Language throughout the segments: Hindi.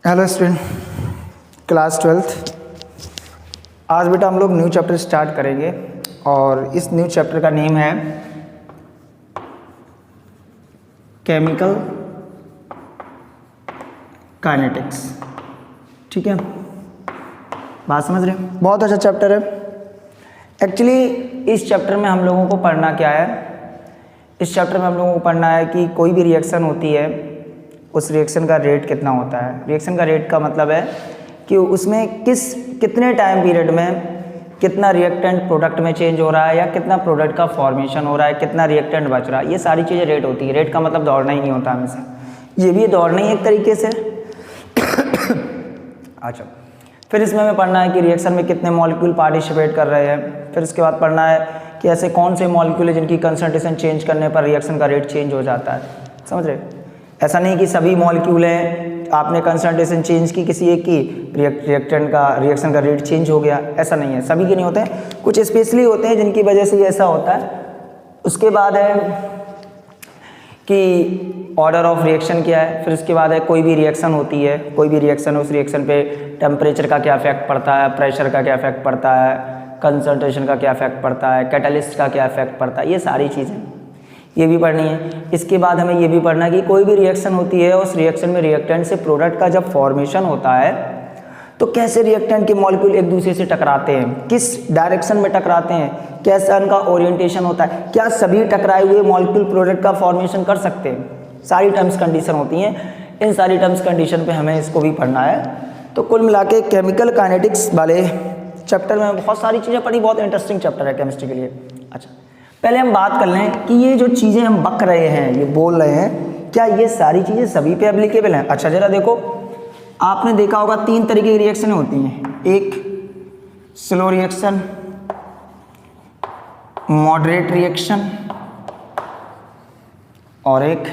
Hello student, class 12th। आज बेटा हम लोग न्यू चैप्टर स्टार्ट करेंगे और इस न्यू चैप्टर का नेम है केमिकल काइनेटिक्स। ठीक है, बात समझ रहे हैं? बहुत अच्छा चैप्टर है। एक्चुअली इस चैप्टर में हम लोगों को पढ़ना क्या है? इस चैप्टर में हम लोगों को पढ़ना है कि कोई भी रिएक्शन होती है उस रिएक्शन का रेट कितना होता है। रिएक्शन का रेट का मतलब है कि उसमें कितने टाइम पीरियड में कितना रिएक्टेंट प्रोडक्ट में चेंज हो रहा है या कितना प्रोडक्ट का फॉर्मेशन हो रहा है, कितना रिएक्टेंट बच रहा है। ये सारी चीज़ें रेट होती है। रेट का मतलब दौड़ना ही नहीं होता हमेशा, ये भी दौड़ना ही एक तरीके से। अच्छा, फिर इसमें हमें पढ़ना है कि रिएक्शन में कितने मॉलिक्यूल पार्टिसिपेट कर रहे हैं। फिर उसके बाद पढ़ना है कि ऐसे कौन से मॉलिक्यूल है जिनकी कंसंट्रेशन चेंज करने पर रिएक्शन का रेट चेंज हो जाता है। समझ रहे? ऐसा नहीं कि सभी मॉलिक्यूल हैं, आपने कंसंट्रेशन चेंज की किसी एक की, रिएक्टेंट का रिएक्शन का रेट चेंज हो गया। ऐसा नहीं है, सभी के नहीं होते हैं, कुछ स्पेशली होते हैं जिनकी वजह से ऐसा होता है। उसके बाद है कि ऑर्डर ऑफ रिएक्शन क्या है। फिर उसके बाद है कोई भी रिएक्शन होती है, कोई भी रिएक्शन, उस रिएक्शन पे टेम्परेचर का क्या इफेक्ट पड़ता है, प्रेशर का क्या इफेक्ट पड़ता है, कंसंट्रेशन का क्या इफेक्ट पड़ता है, कैटलिस्ट का क्या इफेक्ट पड़ता है। ये सारी चीज़ें ये भी पढ़नी है। इसके बाद हमें ये भी पढ़ना है कि कोई भी रिएक्शन होती है, उस रिएक्शन में रिएक्टेंट से प्रोडक्ट का जब फॉर्मेशन होता है तो कैसे रिएक्टेंट के मॉलिक्यूल एक दूसरे से टकराते हैं, किस डायरेक्शन में टकराते हैं, कैसा उनका ओरिएंटेशन होता है, क्या सभी टकराए हुए मॉलिक्यूल प्रोडक्ट का फॉर्मेशन कर सकते हैं। सारी टर्म्स कंडीशन होती हैं, इन सारी टर्म्स कंडीशन पे हमें इसको भी पढ़ना है। तो कुल मिला के केमिकल काइनेटिक्स वाले चैप्टर में बहुत सारी चीज़ें पढ़ी। बहुत इंटरेस्टिंग चैप्टर है केमिस्ट्री के लिए। अच्छा, पहले हम बात कर लें कि ये जो चीज़ें हम बक रहे हैं, ये बोल रहे हैं, क्या ये सारी चीज़ें सभी पे एप्लीकेबल हैं? अच्छा, जरा देखो, आपने देखा होगा 3 तरीके की रिएक्शन होती हैं। एक स्लो रिएक्शन, मॉडरेट रिएक्शन और एक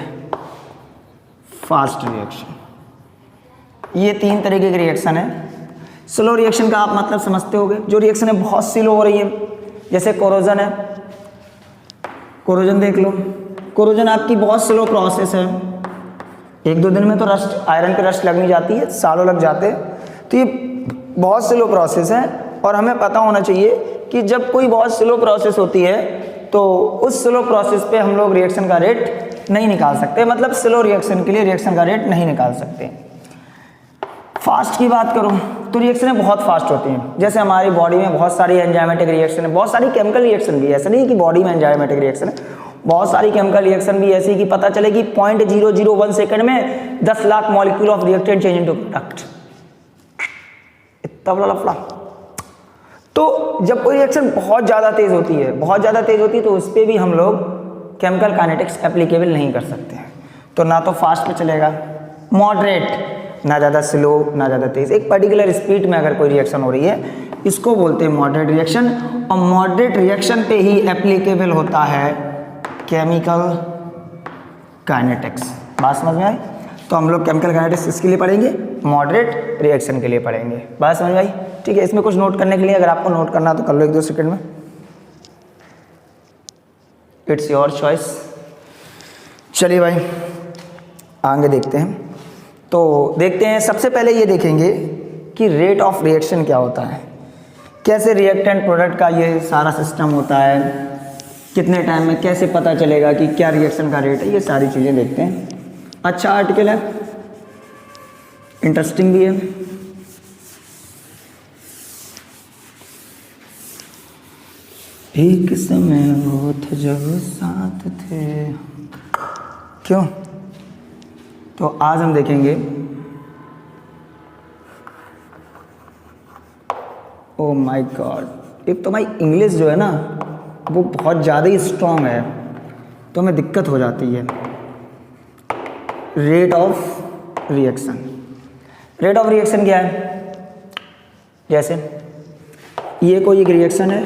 फास्ट रिएक्शन। ये 3 तरीके की रिएक्शन है। स्लो रिएक्शन का आप मतलब समझते होंगे, जो रिएक्शन है बहुत स्लो हो रही है, जैसे कोरोजन है। कोरोजन देख लो, कोरोजन आपकी बहुत स्लो प्रोसेस है। 1-2 दिन में तो रस्ट, आयरन पे रस्ट लगनी जाती है, सालों लग जाते हैं। तो ये बहुत स्लो प्रोसेस है और हमें पता होना चाहिए कि जब कोई बहुत स्लो प्रोसेस होती है तो उस स्लो प्रोसेस पे हम लोग रिएक्शन का रेट नहीं निकाल सकते, मतलब स्लो रिएक्शन के लिए रिएक्शन का रेट नहीं निकाल सकते। फास्ट की बात करूं तो रिएक्शनें बहुत फास्ट होती हैं। जैसे हमारी बॉडी में बहुत सारी एंजाइमेटिक रिएक्शन है, बहुत सारी केमिकल रिएक्शन भी है। ऐसा नहीं कि बॉडी में एंजाइमेटिक रिएक्शन है, बहुत सारी केमिकल रिएक्शन भी ऐसी कि पता चले कि 0.001 सेकंड में 10 lakh molecule of reactant change into product. इतना बड़ा लफड़ा। तो जब कोई रिएक्शन बहुत ज़्यादा तेज होती है, बहुत ज़्यादा तेज होती है, तो उस पर भी हम लोग केमिकल काइनेटिक्स एप्लीकेबल नहीं कर सकते हैं। तो ना तो फास्ट पे चलेगा, मॉडरेट, ना ज़्यादा स्लो ना ज़्यादा तेज, एक पर्टिकुलर स्पीड में अगर कोई रिएक्शन हो रही है, इसको बोलते हैं मॉडरेट रिएक्शन। और मॉडरेट रिएक्शन पे ही एप्लीकेबल होता है केमिकल काइनेटिक्स। बात समझ में आई? तो हम लोग केमिकल काइनेटिक्स इसके लिए पढ़ेंगे, मॉडरेट रिएक्शन के लिए पढ़ेंगे। बात समझ में आई? ठीक है, इसमें कुछ नोट करने के लिए अगर आपको नोट करना तो कर लो 1-2 सेकंड में, इट्स योर चॉइस। चलिए भाई आगे देखते हैं। तो देखते हैं, सबसे पहले ये देखेंगे कि रेट ऑफ रिएक्शन क्या होता है, कैसे रिएक्टेंट प्रोडक्ट का ये सारा सिस्टम होता है, कितने टाइम में कैसे पता चलेगा कि क्या रिएक्शन का रेट है, ये सारी चीज़ें देखते हैं। अच्छा आर्टिकल है, इंटरेस्टिंग भी है। एक समय वो था जब साथ थे। क्यों? तो आज हम देखेंगे, ओ माय गॉड, एक तो भाई इंग्लिश जो है ना वो बहुत ज़्यादा ही स्ट्रॉन्ग है, तो हमें दिक्कत हो जाती है। Rate of reaction, rate of reaction क्या है? जैसे ये कोई एक रिएक्शन है,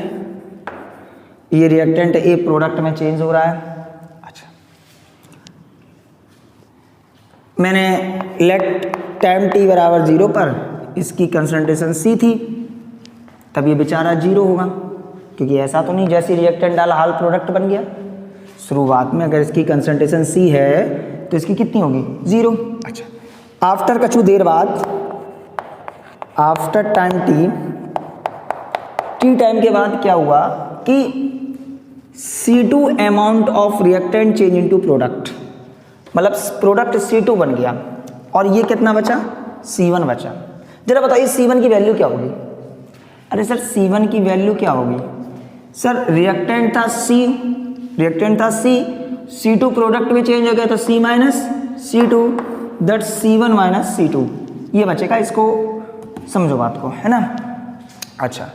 ये रिएक्टेंट ए प्रोडक्ट में चेंज हो रहा है। मैंने लेट टाइम t बराबर 0 पर इसकी कंसंट्रेशन C थी, तब ये बेचारा 0 होगा, क्योंकि ऐसा तो नहीं जैसे रिएक्टेंट डाला हाल प्रोडक्ट बन गया। शुरुआत में अगर इसकी कंसंट्रेशन C है तो इसकी कितनी होगी? 0। अच्छा, आफ्टर कछु देर बाद, आफ्टर टाइम टी टाइम के बाद क्या हुआ कि C2 amount of reactant change into product, मतलब प्रोडक्ट C2 बन गया और ये कितना बचा, C1 बचा। जरा बताइए C1 की वैल्यू क्या होगी? अरे सर C1 की वैल्यू क्या होगी? सर रिएक्टेंट था C, C2 प्रोडक्ट में चेंज हो गया तो C minus C2, that C1 minus C2, ये बचेगा। इसको समझो बात को, है ना। अच्छा,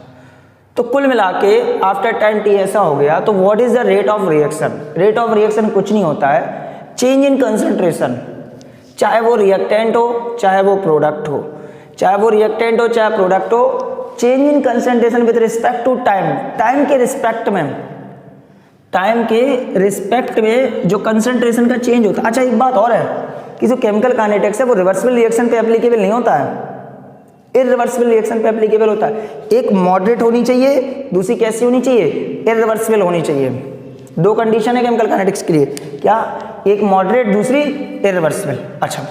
तो कुल मिला के आफ्टर 10 t ऐसा हो गया तो what is the rate of reaction? Rate of reaction कुछ नहीं होता है, चेंज इन कंसंट्रेशन, चाहे वो रिएक्टेंट हो चाहे वो प्रोडक्ट हो, चाहे वो रिएक्टेंट हो चाहे प्रोडक्ट हो, change in concentration with respect to time, time के रिस्पेक्ट में जो कंसंट्रेशन का चेंज होता है। अच्छा, एक बात और है कि जो केमिकल काइनेटिक्स है वो रिवर्सिबल रिएक्शन पे एप्लीकेबल नहीं होता है, इरिवर्सिबल रिएक्शन पे एप्लीकेबल होता है। एक मॉडरेट होनी चाहिए, दूसरी कैसी होनी चाहिए, इरिवर्सिबल होनी चाहिए। दो कंडीशन है केमिकल काइनेटिक्स के लिए, क्या? एक मॉडरेट, दूसरी इरिवर्सिबल। अच्छा,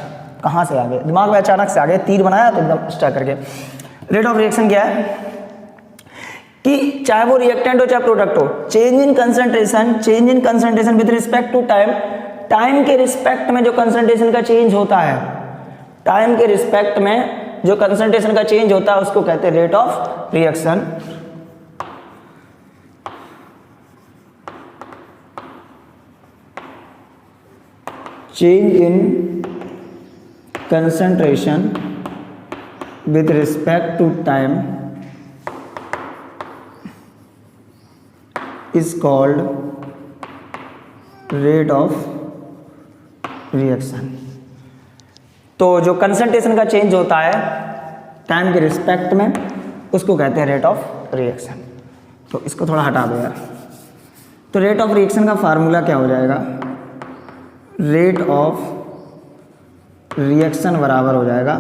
कहाँ से आ गए, दिमाग में अचानक से आ गए, तीर बनाया तो एकदम स्टार्ट करके। रेट ऑफ रिएक्शन क्या है कि चाहे वो रिएक्टेंट हो चाहे प्रोडक्ट हो, change in concentration with respect to time, time के रिस्पेक्ट में जो कंसंट्रेशन का चेंज होता है, टाइम के रिस्पेक्ट में जो कंसंट्रेशन का चेंज होता है उसको कहते हैं rate of reaction. Change in concentration with respect to time is called rate of reaction। तो जो कंसंट्रेशन का चेंज होता है टाइम के रिस्पेक्ट में उसको कहते हैं रेट ऑफ रिएक्शन। तो इसको थोड़ा हटा दो यार। तो रेट ऑफ रिएक्शन का फार्मूला क्या हो जाएगा? रेट ऑफ रिएक्शन बराबर हो जाएगा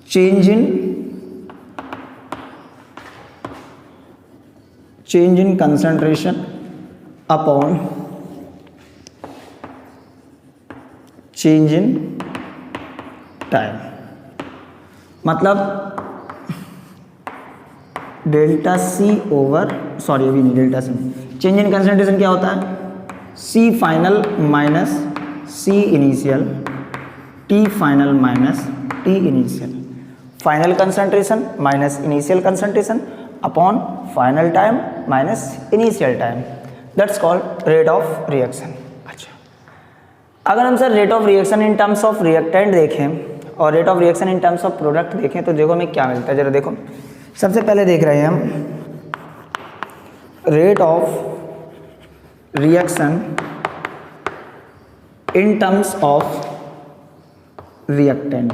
change in concentration upon change in time. मतलब डेल्टा सी ओवर, सॉरी अभी नहीं, delta C, change in concentration क्या होता है? C final minus C initial, T final minus T initial, final concentration minus initial concentration upon final time minus initial time, that's called rate of reaction. अच्छा, अगर हम sir rate of reaction in terms of reactant देखें और rate of reaction in terms of product देखें तो देखो हमें क्या मिलता है, जरा देखो। सबसे पहले देख रहे हैं हम rate of reaction in terms of reactant.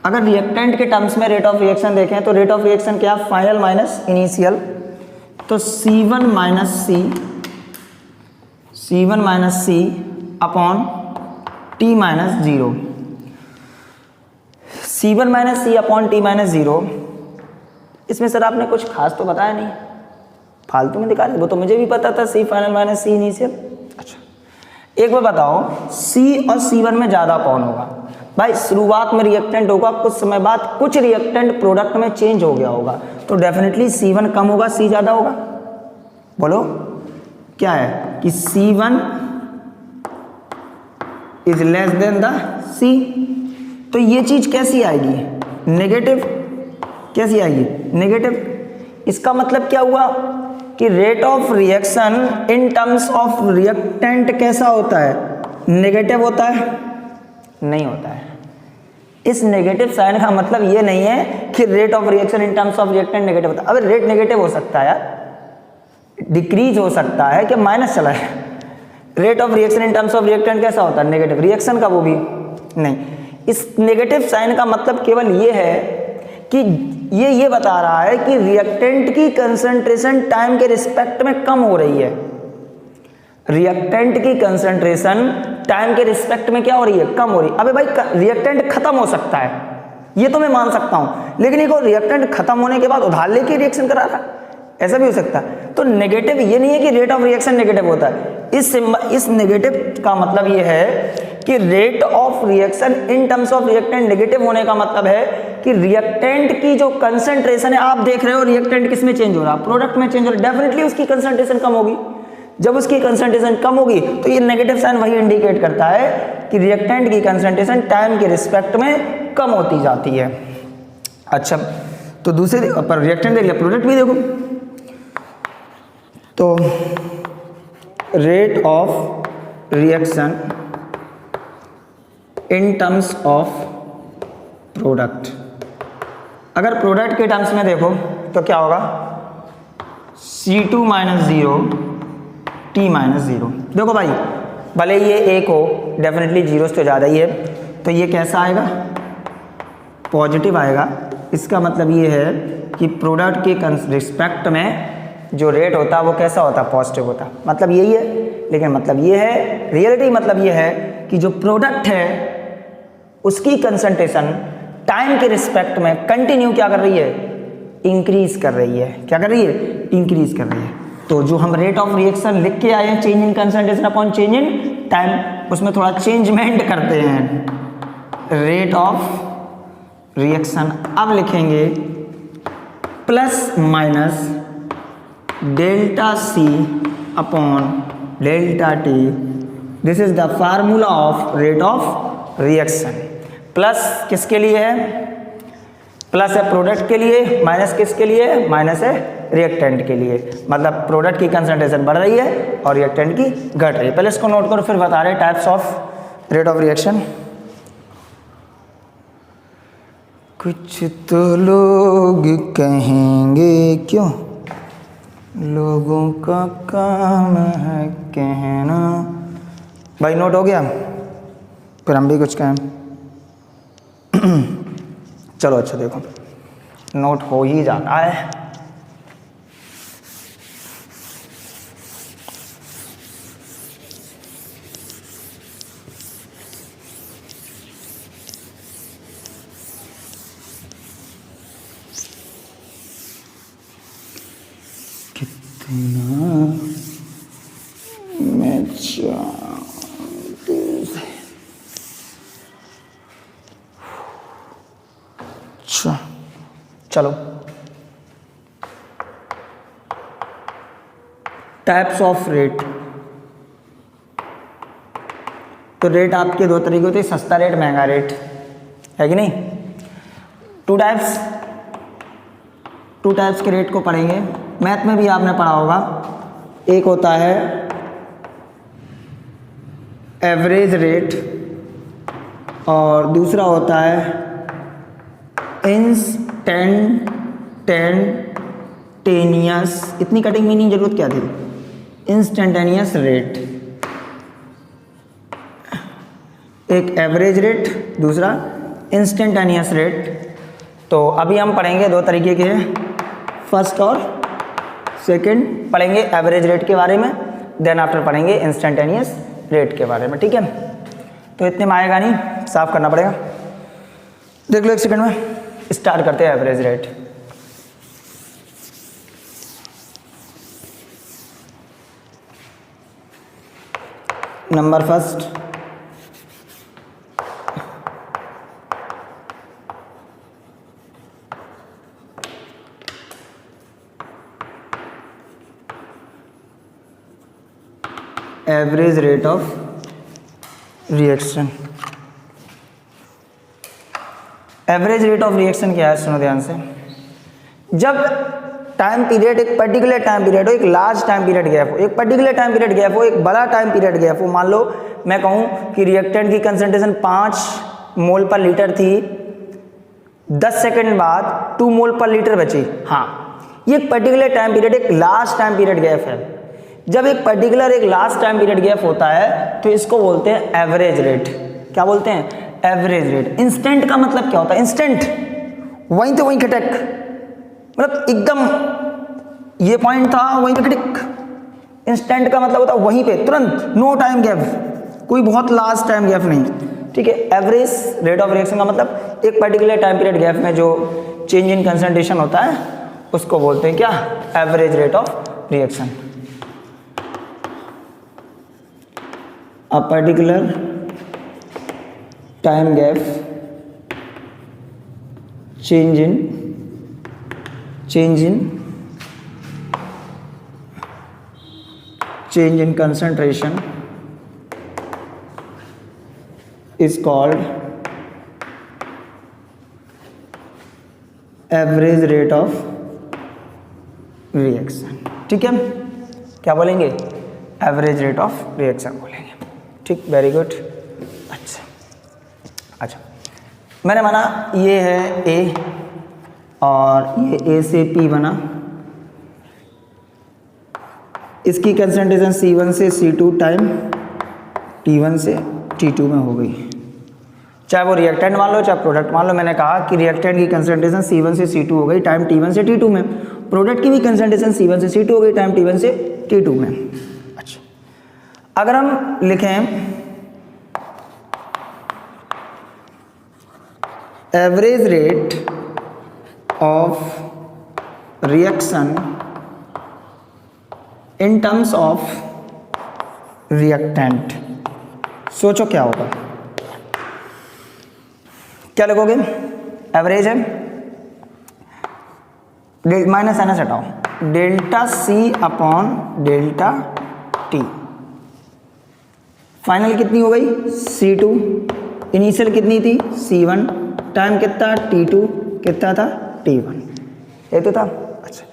अगर रिएक्टेंट के टर्म्स में रेट ऑफ रिएक्शन देखें तो रेट ऑफ रिएक्शन क्या? फाइनल माइनस इनिशियल, तो C1 minus C upon T minus 0, C1 minus C upon T minus 0। इसमें सर आपने कुछ खास तो बताया नहीं, फालतू में दिखा रहे, वो तो मुझे भी पता था, C final minus C initial. अच्छा, एक बार बताओ C और C1 में ज़्यादा कौन होगा? भाई शुरुआत में रिएक्टेंट होगा, कुछ समय बाद कुछ रिएक्टेंट प्रोडक्ट में चेंज हो गया होगा, तो डेफिनेटली C1 कम होगा, C ज़्यादा होगा। बोलो क्या है कि C1 is less than the C। तो ये चीज़ कैसी आएगी? नेगेटिव। कैसी आएगी? नेगेटिव। इसका मतलब क्या हुआ कि rate of reaction in terms of reactant कैसा होता है? नेगेटिव होता है? नहीं होता है। इस नेगेटिव साइन का मतलब ये नहीं है कि rate of reaction in terms of reactant negative होता है। अब रेट नेगेटिव हो सकता है यार, डिक्रीज हो सकता है कि माइनस चला है। Rate of reaction in terms of reactant कैसा होता है? नेगेटिव। रिएक्शन का वो भी नहीं। इस नेगेटिव साइन का मतलब केवल ये है कि ये बता रहा है कि रिएक्टेंट की कंसंट्रेशन टाइम के रिस्पेक्ट में कम हो रही है। रिएक्टेंट की कंसंट्रेशन टाइम के रिस्पेक्ट में क्या हो रही है? कम हो रही है। अबे भाई रिएक्टेंट खत्म हो सकता है, ये तो मैं मान सकता हूं, लेकिन एक रिएक्टेंट खत्म होने के बाद उधार लेके रिएक्शन करा रहा है, ऐसा भी हो सकता है। तो नेगेटिव ये नहीं है कि रेट ऑफ रिएक्शन नेगेटिव होता है। इस नेगेटिव का मतलब ये है कि rate of reaction in terms of reactant negative होने का मतलब है कि रिएक्टेंट की जो कंसंट्रेशन है, आप देख रहे हो रिएक्टेंट किस में चेंज हो रहा है, प्रोडक्ट में चेंज हो रहा है, डेफिनेटली उसकी कंसंट्रेशन कम होगी। जब उसकी कंसंट्रेशन कम होगी तो ये नेगेटिव साइन वही इंडिकेट करता है कि रिएक्टेंट की कंसंट्रेशन टाइम के रिस्पेक्ट में कम होती जाती है। अच्छा, तो दूसरे पर रिएक्टेंट देख लिया, प्रोडक्ट भी देखो। तो rate of reaction in terms of product, अगर प्रोडक्ट के टर्म्स में देखो तो क्या होगा, C2 - 0 T - 0। देखो भाई, भले ये एक हो, डेफिनेटली जीरो से तो ज़्यादा ही है, तो ये कैसा आएगा, पॉजिटिव आएगा। इसका मतलब ये है कि प्रोडक्ट के रिस्पेक्ट में जो रेट होता है वो कैसा होता है, पॉजिटिव होता है। मतलब यही है, लेकिन मतलब ये है, रियलिटी मतलब ये है कि जो प्रोडक्ट है उसकी कंसंट्रेशन टाइम के रिस्पेक्ट में कंटिन्यू क्या कर रही है, इंक्रीज कर रही है। क्या कर रही है, इंक्रीज कर रही है। तो जो हम रेट ऑफ रिएक्शन लिख के आए हैं, change in concentration upon change in time, उसमें थोड़ा चेंजमेंट करते हैं, रेट ऑफ रिएक्शन अब लिखेंगे plus minus delta C upon delta T। This is the formula of rate of reaction. Plus किसके लिए है, प्लस है प्रोडक्ट के लिए, माइनस किसके लिए, माइनस है रिएक्टेंट के लिए। मतलब प्रोडक्ट की कंसंट्रेशन बढ़ रही है और रिएक्टेंट की घट रही है। पहले इसको नोट करो, फिर बता रहे types of rate of reaction. कुछ तो लोग कहेंगे क्यों, लोगों का काम है कहना। भाई नोट हो गया, फिर हम भी कुछ कहें। चलो अच्छा देखो, नोट हो ही जाता है। कितना मैं चलो, टाइप्स ऑफ रेट। तो रेट आपके दो तरीके होते हैं, सस्ता रेट, महंगा रेट, है कि नहीं। टू टाइप्स के रेट को पढ़ेंगे। मैथ में भी आपने पढ़ा होगा, एक होता है एवरेज रेट और दूसरा होता है इंस्टेंटेनियस। इतनी कटिंग मीनिंग जरूरत क्या थी, इंस्टेंटेनियस रेट। एक एवरेज रेट, दूसरा इंस्टेंटेनियस रेट। तो अभी हम पढ़ेंगे दो तरीके के, फर्स्ट और सेकंड पढ़ेंगे एवरेज रेट के बारे में, देन आफ्टर पढ़ेंगे इंस्टेंटेनियस रेट के बारे में, ठीक है। तो इतने में आएगा नहीं, साफ करना पड़ेगा। देख लो एक सेकंड में, स्टार्ट करते हैं average rate. Number first, average rate of reaction. Average rate of reaction क्या है, सुनो ध्यान से। जब टाइम पीरियड, एक पर्टिकुलर टाइम पीरियड हो, एक लार्ज टाइम पीरियड गैप हो, एक पर्टिकुलर टाइम पीरियड गैप हो, एक बड़ा टाइम पीरियड गैप हो। मान लो मैं कहूँ कि रिएक्टेंट की कंसंट्रेशन 5 मोल पर लीटर थी, 10 सेकंड बाद 2 मोल पर लीटर बची। हाँ, ये एक पर्टिकुलर टाइम पीरियड, एक लास्ट टाइम पीरियड गैप है। जब एक पर्टिकुलर एक लास्ट टाइम पीरियड गैप होता है तो इसको बोलते हैं एवरेज रेट। क्या बोलते हैं, एवरेज रेट। इंस्टेंट का मतलब क्या होता है, इंस्टेंट, वहीं तो वहीं खटक, मतलब एकदम ये पॉइंट था वहीं पे खटक। इंस्टेंट का मतलब होता है वहीं पे तुरंत, नो टाइम गैप, कोई बहुत लास्ट टाइम गैप नहीं, ठीक है। एवरेज रेट ऑफ रिएक्शन का मतलब एक पर्टिकुलर टाइम पीरियड गैप में जो चेंज इन कंसंट्रेशन होता है उसको बोलते हैं क्या, average rate of reaction. A particular time gap, change in concentration is called average rate of reaction. ठीक है, क्या बोलेंगे? एवरेज रेट ऑफ रिएक्शन बोलेंगे। ठीक, वेरी गुड। अच्छा, मैंने माना ये है ए और ये ए से पी बना, इसकी कंसंट्रेशन C1 से C2 टाइम T1 से T2 में हो गई, चाहे वो रिएक्टेंट मान लो चाहे प्रोडक्ट मान लो। मैंने कहा कि रिएक्टेंट की कंसंट्रेशन C1 से C2 हो गई टाइम T1 से T2 में, प्रोडक्ट की भी कंसंट्रेशन C1 से C2 हो गई टाइम T1 से T2 में। अच्छा, अगर हम लिखें average rate of reaction in terms of reactant, सोचो क्या होगा, क्या लिखोगे? एवरेज है, माइनस एन हटाओ, delta C upon delta t, final कितनी हो गई? C2, इनिशियल कितनी थी? C1, टाइम कितना? T2, कितना था? T1, ये तो था। अच्छा,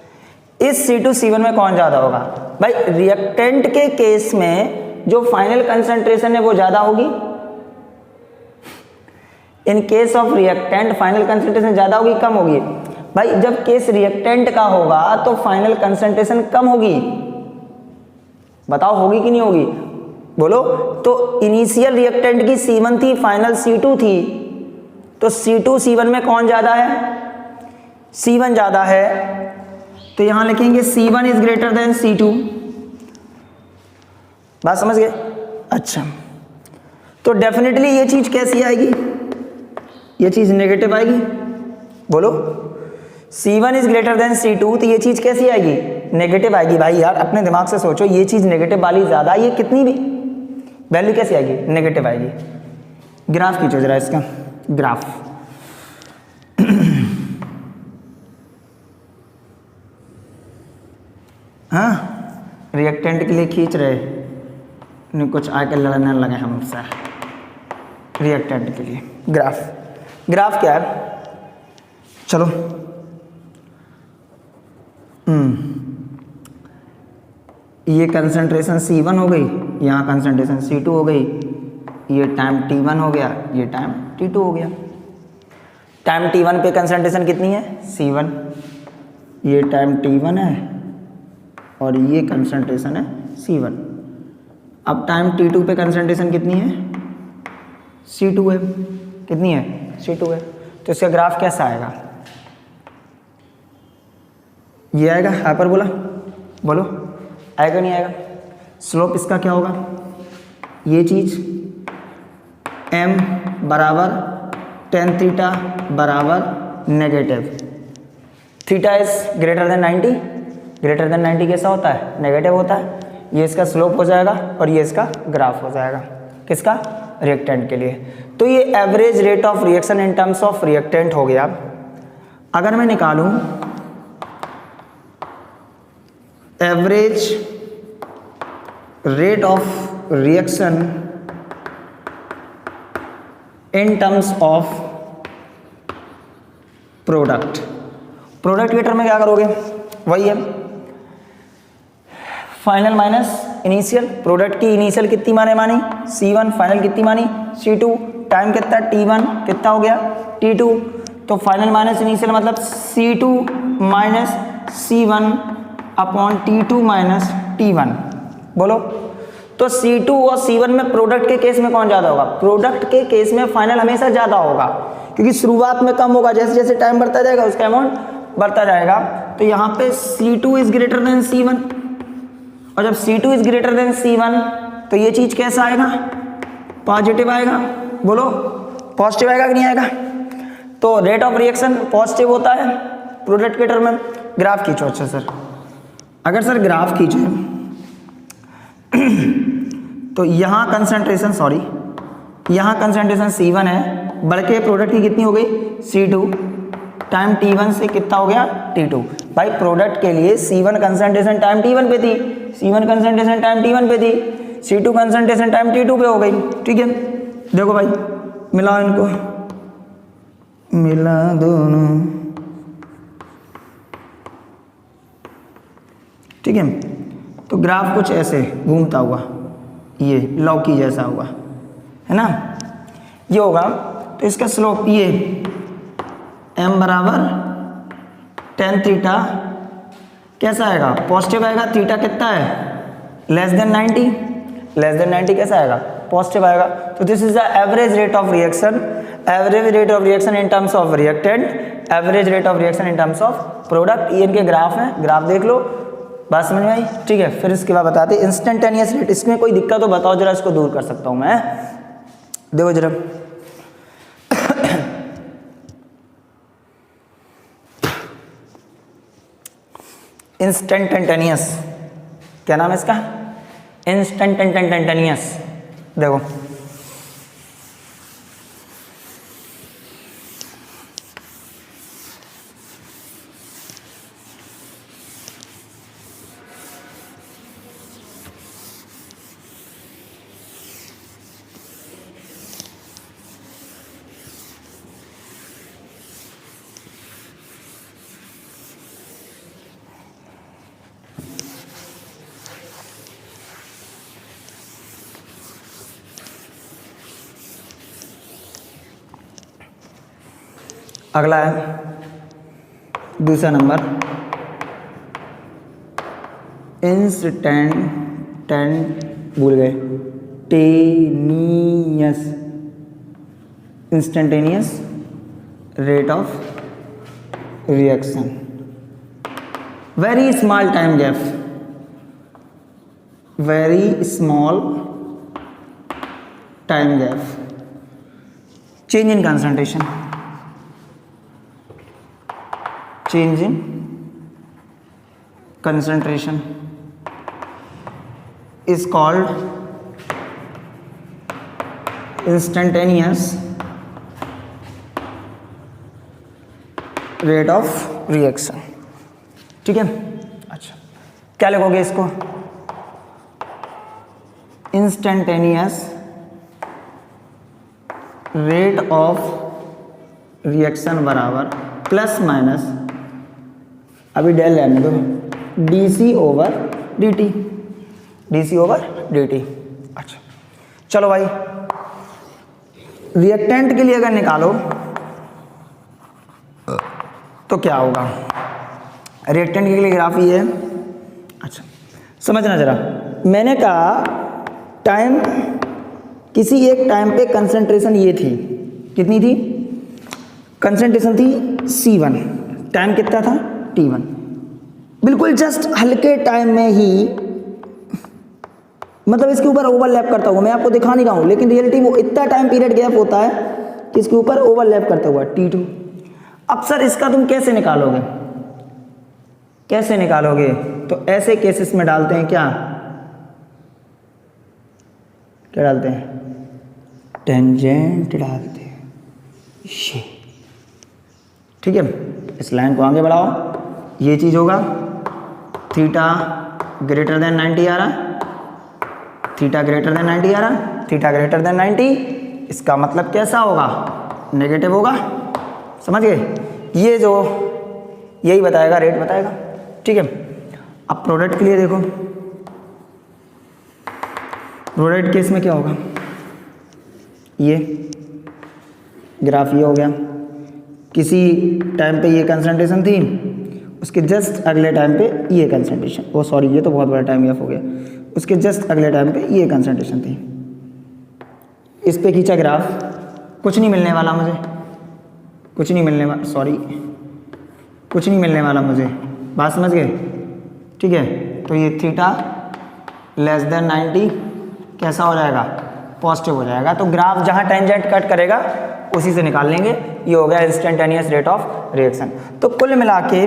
इस C2 C1 में कौन ज़्यादा होगा? भाई रिएक्टेंट के केस में जो फाइनल कंसंट्रेशन है वो ज़्यादा होगी, in case of reactant final concentration ज़्यादा होगी कम होगी? भाई जब केस रिएक्टेंट का होगा तो फाइनल कंसंट्रेशन कम होगी, बताओ होगी कि नहीं होगी? बोलो। तो इनिशियल रिएक्टेंट की C1 थी, फाइनल C2 थी, तो C2 C1 में कौन ज़्यादा है? C1 ज़्यादा है, तो यहाँ लिखेंगे C1 is greater than C2। बात समझ गए? अच्छा, तो डेफिनेटली ये चीज़ कैसी आएगी? ये चीज़ नेगेटिव आएगी। बोलो, C1 is greater than C2, तो ये चीज़ कैसी आएगी? नेगेटिव आएगी। भाई यार अपने दिमाग से सोचो, ये चीज़ नेगेटिव वाली ज़्यादा, ये कितनी भी वैल्यू कैसी आएगी? नेगेटिव आएगी। ग्राफ खींचो जरा इसका, ग्राफ। हाँ, रिएक्टेंट के लिए खींच रहे नहीं, कुछ आके लड़ने लगे हमसे रिएक्टेंट के लिए। ग्राफ क्या है? चलो, ये कंसंट्रेशन C1 हो गई, यहाँ कंसंट्रेशन C2 हो गई, ये टाइम T1 हो गया, ये टाइम T2 हो गया। टाइम T1 पे कंसंट्रेशन कितनी है? C1, ये टाइम T1 है और ये कंसंट्रेशन है C1। अब टाइम T2 पे कंसंट्रेशन कितनी है? C2 है। कितनी है? C2 है। तो इसका ग्राफ कैसा आएगा? ये आएगा हाइपरबोला। बोलो, आएगा नहीं आएगा? स्लोप इसका क्या होगा? ये चीज़ m बराबर tan थीटा बराबर negative, theta is greater than 90, greater than 90 कैसा होता है? नेगेटिव होता है। ये इसका स्लोप हो जाएगा और ये इसका ग्राफ हो जाएगा। किसका? रिएक्टेंट के लिए। तो ये average rate of reaction in terms of reactant हो गया। अगर मैं निकालूं average rate of reaction in terms of product के टर्म में क्या करोगे? वही है फाइनल माइनस इनिशियल। प्रोडक्ट की इनिशियल कितनी मानी? C1, फाइनल कितनी मानी? C2, टाइम कितना? T1, कितना हो गया? T2। तो फाइनल माइनस इनिशियल मतलब C2 minus C1 upon T2 minus T1। बोलो, तो C2 और C1 में प्रोडक्ट के केस में कौन ज़्यादा होगा? प्रोडक्ट के केस में फाइनल हमेशा ज़्यादा होगा, क्योंकि शुरुआत में कम होगा, जैसे जैसे टाइम बढ़ता जाएगा उसका अमाउंट बढ़ता जाएगा। तो यहाँ पे C2 is greater than C1, और जब C2 is greater than C1 तो ये चीज़ कैसा आएगा? पॉजिटिव आएगा। बोलो, पॉजिटिव आएगा कि नहीं आएगा? तो रेट ऑफ रिएक्शन पॉजिटिव होता है प्रोडक्ट के टर्म में। ग्राफ खींचो। अच्छा सर, अगर सर ग्राफ खींचे तो यहाँ कंसंट्रेशन यहाँ कंसंट्रेशन C1 है, बढ़ के प्रोडक्ट की कितनी हो गई C2 टाइम T1 से कितना हो गया T2। भाई प्रोडक्ट के लिए C1 कंसंट्रेशन टाइम T1 पे थी, C1 कंसंट्रेशन टाइम T1 पे थी, C2 कंसंट्रेशन टाइम T2 पे हो गई। ठीक है, देखो भाई मिलाओ इनको, मिला दोनों। ठीक है, तो ग्राफ कुछ ऐसे घूमता हुआ, ये लौकी जैसा होगा, है ना, ये होगा। तो इसका स्लोप ये m बराबर tan थीटा कैसा आएगा, पॉजिटिव आएगा। थीटा कितना है लेस देन 90, लेस देन 90 कैसा आएगा पॉजिटिव आएगा। तो this is the average rate of reaction, average rate of reaction in terms of reactant, average rate of reaction in terms of product. ये इनके ग्राफ हैं, ग्राफ देख लो, बात समझ में आई। ठीक है, फिर इसके बाद बताते इंस्टेंटेनियस रेट। इसमें कोई दिक्कत हो बताओ जरा, इसको दूर कर सकता हूं मैं। देखो जरा इंस्टेंटेनियस, क्या नाम है इसका, इंस्टेंटेनियस। देखो अगला है दूसरा नंबर, भूल गए, instantaneous rate of reaction, very small time gap, very small time gap, change in concentration, change in concentration is called instantaneous rate of reaction। ठीक है, अच्छा क्या लिखोगे इसको, instantaneous rate of reaction बराबर प्लस माइनस, अभी डेल रहने दो, DC over DT, DC over DT। अच्छा चलो भाई, रिएक्टेंट के लिए अगर निकालो तो क्या होगा, रिएक्टेंट के लिए ग्राफ ये है। अच्छा समझना जरा, मैंने कहा टाइम, किसी एक टाइम पे कंसंट्रेशन ये थी, कितनी थी कंसंट्रेशन थी C1, टाइम कितना था T1, बिल्कुल जस्ट हल्के टाइम में ही, मतलब इसके ऊपर ओवरलैप करता हुआ, मैं आपको दिखा नहीं रहा हूँ लेकिन रियलिटी वो इतना टाइम पीरियड गैप होता है कि इसके ऊपर ओवरलैप करता हुआ T2। अब सर इसका तुम कैसे निकालोगे, कैसे निकालोगे, तो ऐसे केसेस में डालते हैं क्या, क्या डालते हैं, टेंजेंट डालते हैं ये। ठीक है, इस लाइन को आगे बढ़ाओ, ये चीज होगा थीटा ग्रेटर देन 90 आ रहा, थीटा ग्रेटर देन 90 आ रहा, थीटा ग्रेटर देन 90, इसका मतलब कैसा होगा, नेगेटिव होगा। समझ गए, ये जो यही बताएगा, रेट बताएगा। ठीक है, अब प्रोडक्ट के लिए देखो, प्रोडक्ट केस में क्या होगा, ये ग्राफ ये हो गया, किसी टाइम पे ये कंसंट्रेशन थी, उसके जस्ट अगले टाइम पे ये कंसंट्रेशन, वो सॉरी ये तो बहुत बड़ा टाइम गैप हो गया, उसके जस्ट अगले टाइम पे ये कंसंट्रेशन थी। इस पे खींचा ग्राफ, कुछ नहीं मिलने वाला मुझे, कुछ नहीं मिलने वाला, सॉरी कुछ नहीं मिलने वाला मुझे, बात समझ गए। ठीक है, तो ये थीटा लेस देन 90 कैसा हो जाएगा, पॉजिटिव हो जाएगा। तो ग्राफ जहाँ टेंजेंट कट करेगा उसी से निकाल लेंगे, ये हो गया इंस्टेंटेनियस रेट ऑफ रिएक्शन। तो कुल मिला के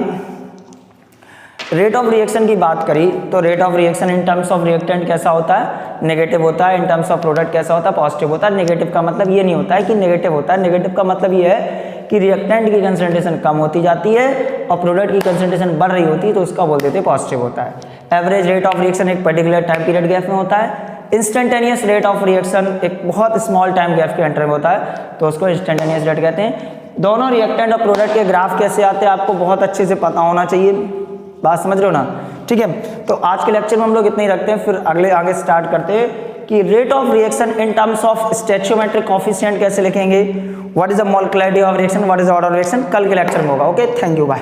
रेट ऑफ रिएक्शन की बात करी तो rate of reaction in terms of reactant कैसा होता है, नेगेटिव होता है। इन टर्म्स ऑफ प्रोडक्ट कैसा होता है, पॉजिटिव होता है। नेगेटिव का मतलब ये नहीं होता है कि नेगेटिव होता है, नेगेटिव का मतलब ये है कि रिएक्टेंट की कंसंट्रेशन कम होती जाती है और प्रोडक्ट की कंसंट्रेशन बढ़ रही होती है, तो उसका बोल देते हैं पॉजिटिव होता है। एवरेज रेट ऑफ रिएक्शन एक पर्टिकुलर टाइम पीरियड गैप में होता है। इंस्टेंटेनियस रेट ऑफ रिएक्शन एक बहुत स्मॉल टाइम गैप के अंडर में होता है, तो उसको इंस्टेंटेनियस रेट कहते हैं। दोनों रिएक्टेंट और प्रोडक्ट के ग्राफ कैसे आते हैं आपको बहुत अच्छे से पता होना चाहिए, बात समझ रहे हो ना, ठीक है। तो आज के लेक्चर में हम लोग इतना ही रखते हैं, फिर आगे स्टार्ट करते हैं कि rate of reaction in terms of stoichiometric coefficient कैसे लिखेंगे, what is the molecularity of reaction, what is the order of reaction, कल के लेक्चर में होगा। Okay, thank you, bye.